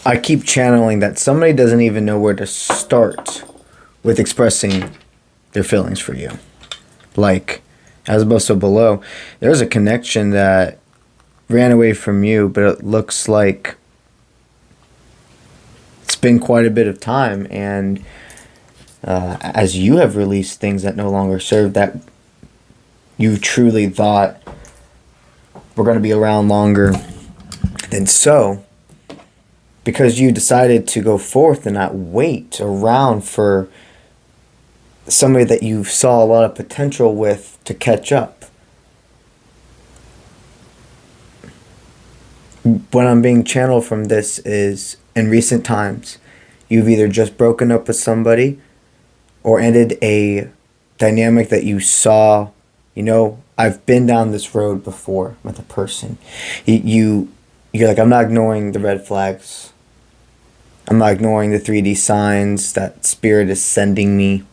I keep channeling that somebody doesn't even know where to start with expressing their feelings for you. Like, as above, so below. There's a connection that ran away from you, but it looks like it's been quite a bit of time. And as you have released things that no longer serve, that you truly thought were going to be around longer than so, because you decided to go forth and not wait around for somebody that you saw a lot of potential with to catch up. What I'm being channeled from this is, in recent times, you've either just broken up with somebody or ended a dynamic that you saw. You know, I've been down this road before with a person. You're like, I'm not ignoring the red flags. I'm not ignoring the 3D signs that spirit is sending me.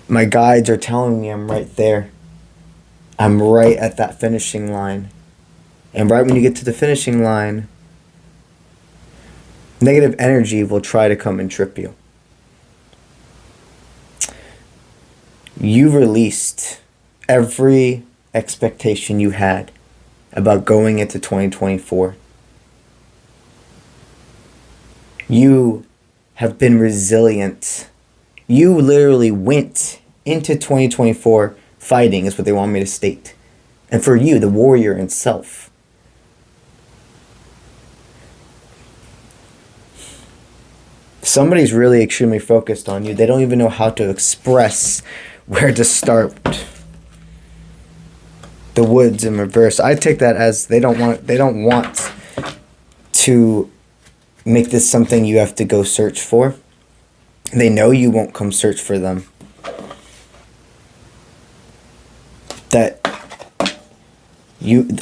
My guides are telling me I'm right there. I'm right at that finishing line. And right when you get to the finishing line, negative energy will try to come and trip you. You released every expectation you had about going into 2024. You have been resilient. You literally went into 2024 fighting, is what they want me to state. And for you, the warrior in self. Somebody's really extremely focused on you. They don't even know how to express where to start. The woods in reverse. I take that as they don't want to make this something you have to go search for. They know you won't come search for them.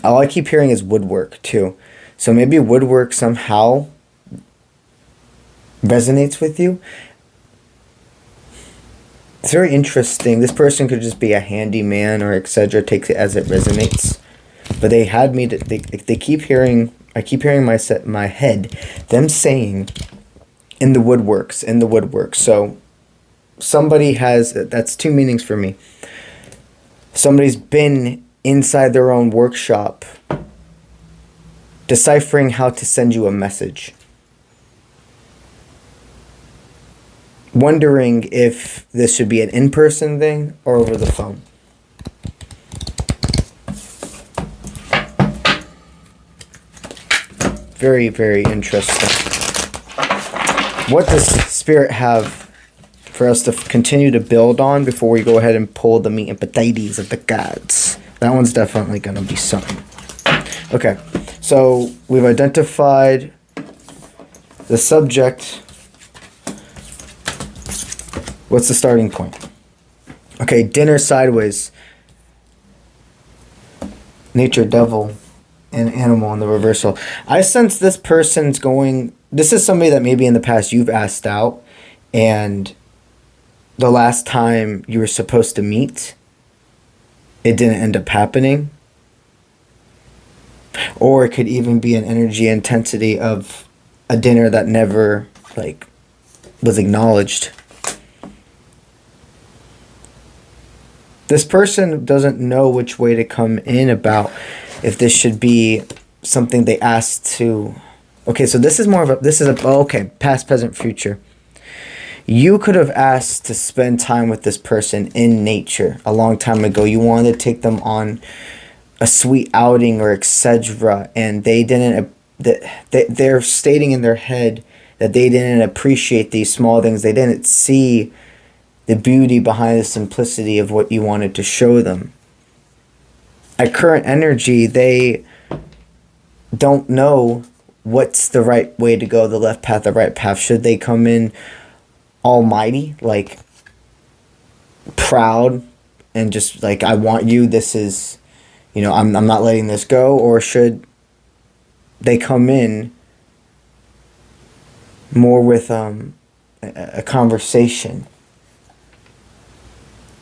All I keep hearing is woodwork too. So maybe woodwork somehow resonates with you. It's very interesting. This person could just be a handyman or etc. Takes it as it resonates. But they had me. They keep hearing. I keep hearing my head them saying, in the woodworks. So somebody has. That's two meanings for me. Somebody's been inside their own workshop, deciphering how to send you a message. Wondering if this should be an in-person thing or over the phone. Very, very interesting. What does Spirit have for us to continue to build on before we go ahead and pull the meat and potatoes of the gods? That one's definitely going to be something. Okay, so we've identified the subject. What's the starting point? Okay, dinner sideways. Nature devil and animal in the reversal. I sense this person's going... This is somebody that maybe in the past you've asked out, and the last time you were supposed to meet, it didn't end up happening. Or it could even be an energy intensity of a dinner that never, was acknowledged. This person doesn't know which way to come in about if this should be something they asked to... Okay, so this is more of a... past, present, future. You could have asked to spend time with this person in nature a long time ago. You wanted to take them on a sweet outing or etc. And they didn't... They're stating in their head that they didn't appreciate these small things. They didn't see the beauty behind the simplicity of what you wanted to show them. At current energy, they don't know what's the right way to go, the left path, the right path. Should they come in almighty, proud, and just I want you, this is, I'm not letting this go? Or should they come in more with a conversation?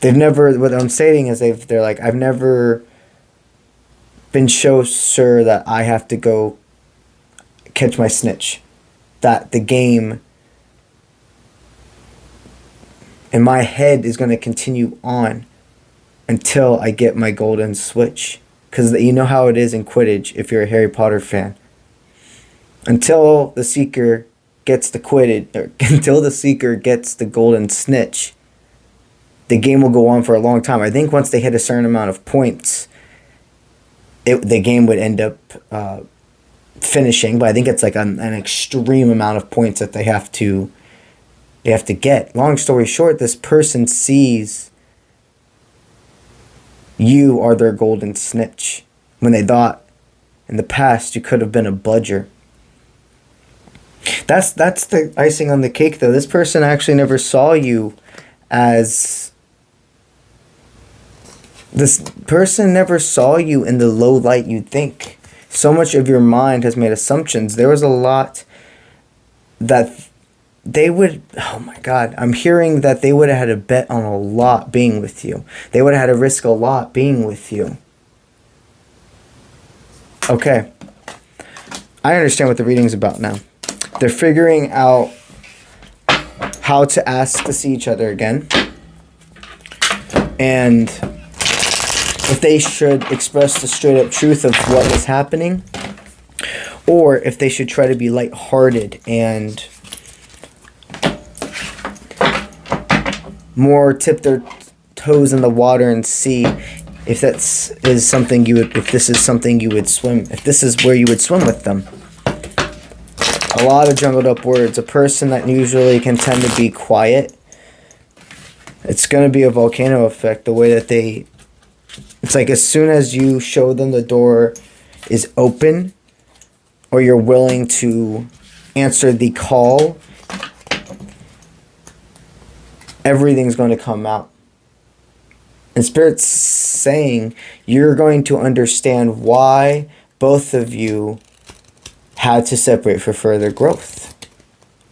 They've never, what I'm saying is they're like, I've never been so sure that I have to go catch my snitch. That the game in my head is going to continue on until I get my golden switch. Because you know how it is in Quidditch if you're a Harry Potter fan. Until the Seeker gets the Quidditch, or until the Seeker gets the golden snitch, the game will go on for a long time. I think once they hit a certain amount of points, the game would end up finishing. But I think it's like an extreme amount of points that they have to get. Long story short, this person sees you are their golden snitch when they thought in the past you could have been a bludger. That's the icing on the cake, though. This person actually never saw you as... This person never saw you in the low light you'd think. So much of your mind has made assumptions. There was a lot that they would... Oh my God. I'm hearing that they would have had to bet on a lot being with you. They would have had to risk a lot being with you. Okay. I understand what the reading's about now. They're figuring out how to ask to see each other again. And if they should express the straight up truth of what is happening, or if they should try to be lighthearted and more tip their toes in the water and see if is something you would, if this is something you would swim, if this is where you would swim with them. A lot of jumbled up words. A person that usually can tend to be quiet. It's going to be a volcano effect. The way that they... It's like as soon as you show them the door is open, or you're willing to answer the call, everything's going to come out. And Spirit's saying you're going to understand why both of you had to separate for further growth.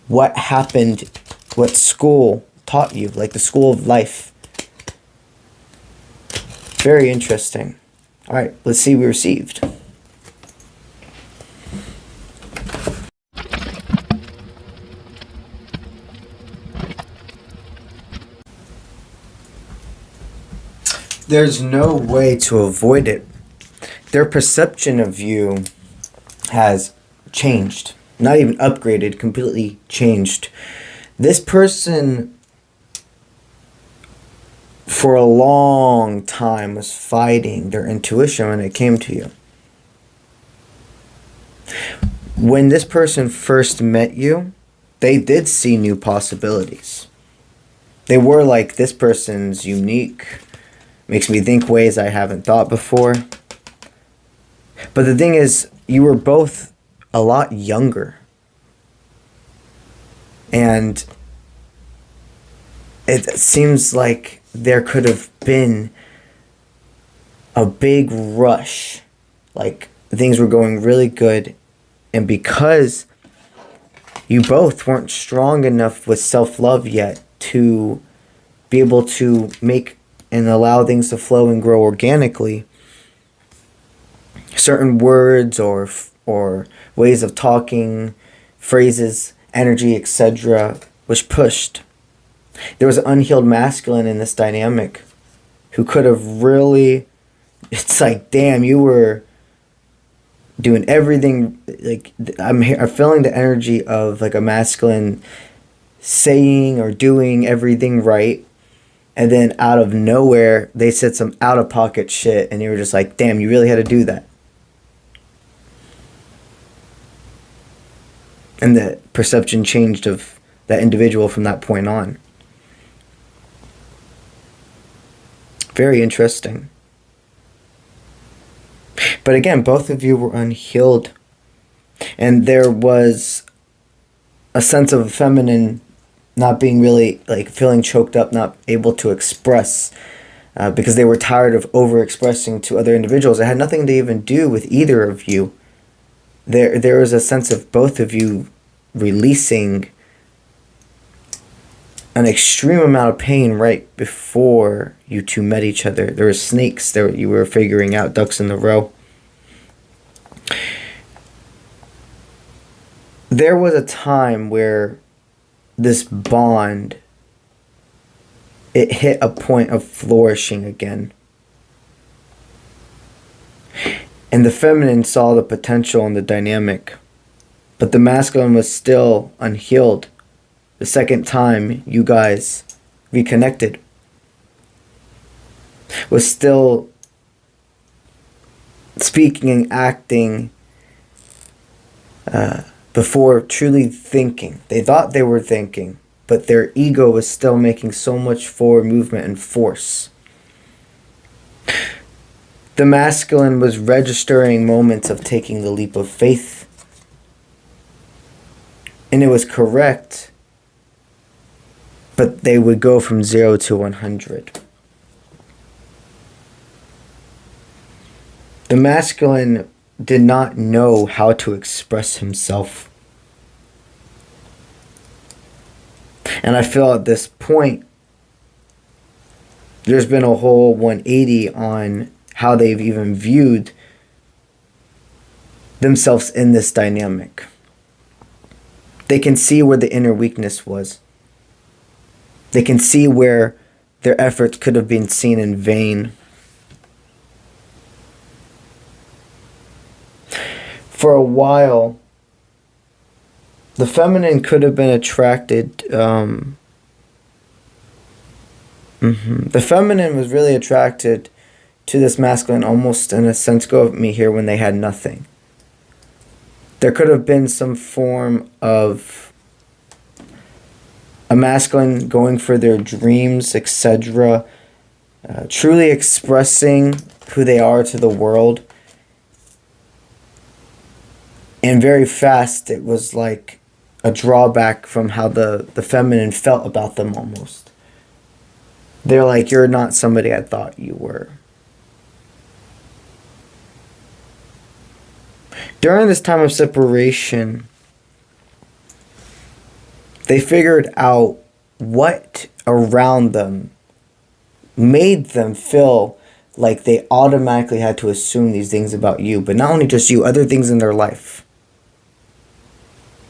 What happened, what school taught you, like the school of life. Very interesting. All right, let's see what we received. There's no way to avoid it. Their perception of you has changed. Not even upgraded, completely changed. This person, for a long time, was fighting their intuition when it came to you. When this person first met you, they did see new possibilities. They were like, this person's unique. Makes me think ways I haven't thought before. But the thing is, you were both a lot younger. And it seems like there could have been a big rush. Like, things were going really good. And because you both weren't strong enough with self-love yet to be able to make and allow things to flow and grow organically, certain words or ways of talking, phrases, energy, etc. was pushed. There was an unhealed masculine in this dynamic who could have really... It's like, damn, you were doing everything. Like, I'm feeling the energy of like a masculine saying or doing everything right. And then out of nowhere, they said some out-of-pocket shit, and you were just like, damn, you really had to do that. And the perception changed of that individual from that point on. Very interesting. But again, both of you were unhealed. And there was a sense of feminine not being really, like, feeling choked up, not able to express, because they were tired of over-expressing to other individuals. It had nothing to even do with either of you. There was a sense of both of you releasing an extreme amount of pain right before you two met each other. There were snakes there you were figuring out, ducks in the row. there was a time where this bond, it hit a point of flourishing again. And the feminine saw the potential in the dynamic, but the masculine was still unhealed the second time you guys reconnected. Was still speaking and acting before truly thinking. They thought they were thinking, but their ego was still making so much forward movement and force. The masculine was registering moments of taking the leap of faith. And it was correct, but they would go from 0 to 100. The masculine did not know how to express himself. And I feel at this point, there's been a whole 180 on how they've even viewed themselves in this dynamic. They can see where the inner weakness was. They can see where their efforts could have been seen in vain. For a while, the feminine could have been attracted. The feminine was really attracted to this masculine, almost in a sense, go of me here, when they had nothing. There could have been some form of a masculine going for their dreams, etc. Truly expressing who they are to the world. And very fast, it was like a drawback from how the feminine felt about them almost. They're like, you're not somebody I thought you were. During this time of separation, they figured out what around them made them feel like they automatically had to assume these things about you, but not only just you, other things in their life.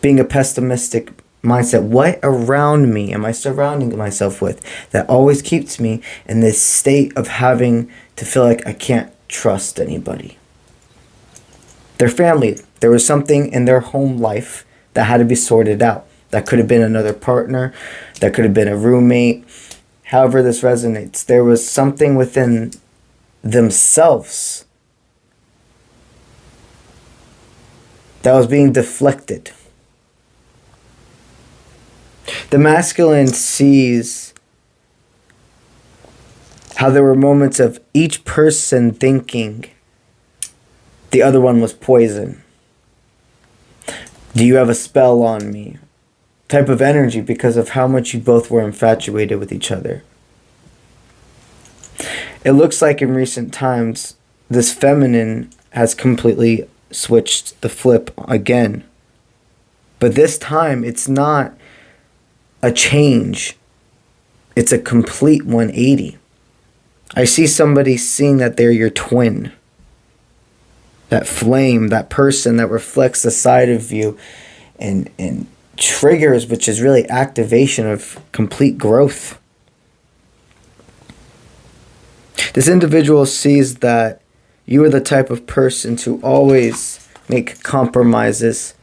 Being a pessimistic mindset, what around me am I surrounding myself with that always keeps me in this state of having to feel like I can't trust anybody? Their family, there was something in their home life that had to be sorted out. That could have been another partner, that could have been a roommate. However this resonates, there was something within themselves that was being deflected. The masculine sees how there were moments of each person thinking the other one was poison. Do you have a spell on me? Type of energy, because of how much you both were infatuated with each other. It looks like in recent times, this feminine has completely switched the flip again. But this time, it's not a change. It's a complete 180. I see somebody seeing that they're your twin. That flame, that person that reflects the side of you and triggers, which is really activation of complete growth. This individual sees that you are the type of person to always make compromises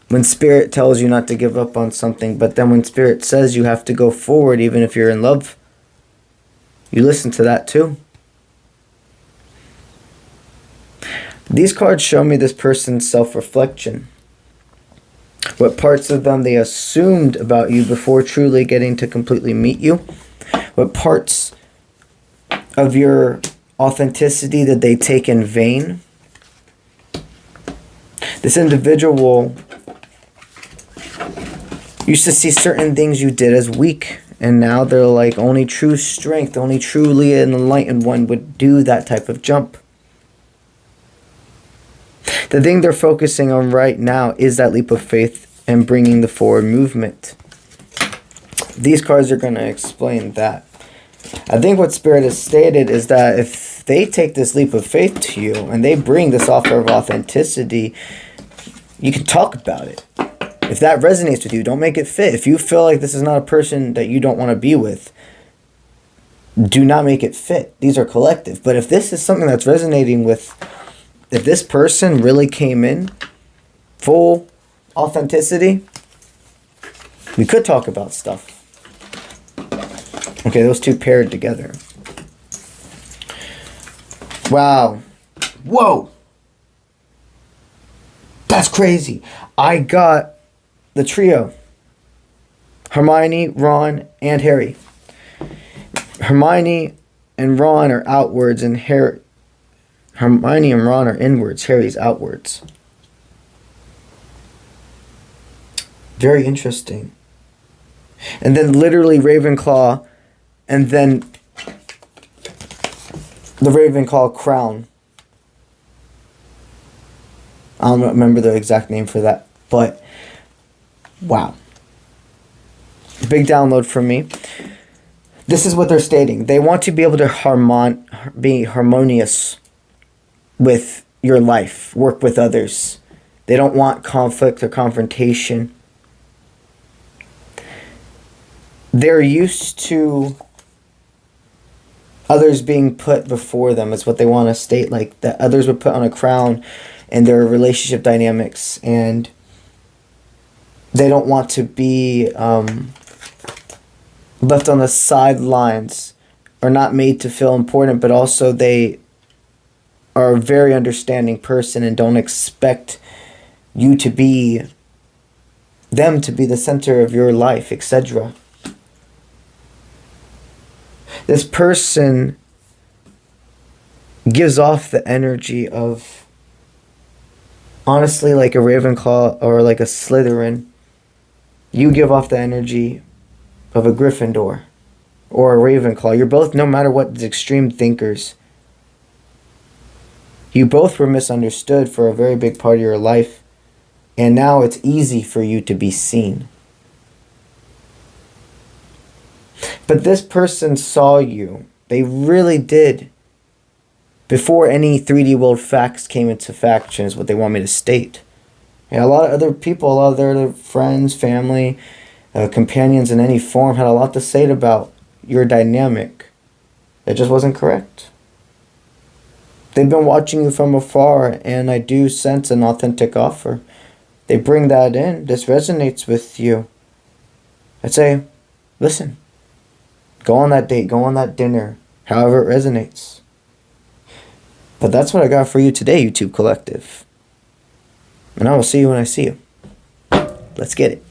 when spirit tells you not to give up on something, but then when spirit says you have to go forward even if you're in love, you listen to that too. These cards show me this person's self-reflection. What parts of them they assumed about you before truly getting to completely meet you. What parts of your authenticity did they take in vain. This individual used to see certain things you did as weak, and now they're like, only true strength, only truly an enlightened one would do that type of jump. The thing they're focusing on right now is that leap of faith and bringing the forward movement. These cards are going to explain that. I think what Spirit has stated is that if they take this leap of faith to you and they bring this offer of authenticity, you can talk about it. If that resonates with you, don't make it fit. If you feel like this is not a person that you don't want to be with, do not make it fit. These are collective. But if this is something that's resonating with, if this person really came in full authenticity, we could talk about stuff. Okay, those two paired together. Wow. Whoa. That's crazy. I got the trio. Hermione, Ron, and Harry. Hermione and Ron are outwards and Hermione and Ron are inwards. Harry's outwards. Very interesting. And then literally Ravenclaw, and then the Ravenclaw crown. I don't remember the exact name for that, but wow. Big download for me. This is what they're stating. They want to be able to be harmonious with your life, work with others. They don't want conflict or confrontation. They're used to others being put before them. Is what they want to state, like that others would put on a crown in their relationship dynamics, and they don't want to be left on the sidelines or not made to feel important, but also they are a very understanding person and don't expect you to be them to be the center of your life, etc. This person gives off the energy of, honestly, like a Ravenclaw or like a Slytherin. You give off the energy of a Gryffindor or a Ravenclaw. You're both, no matter what, extreme thinkers. You both were misunderstood for a very big part of your life, and now it's easy for you to be seen. But this person saw you. They really did. Before any 3D world facts came into faction is what they want me to state. Yeah, a lot of other people, a lot of their other friends, family, companions in any form had a lot to say about your dynamic. It just wasn't correct. They've been watching you from afar, and I do sense an authentic offer. They bring that in. This resonates with you. I'd say, listen, go on that date, go on that dinner, however it resonates. But that's what I got for you today, YouTube Collective. And I will see you when I see you. Let's get it.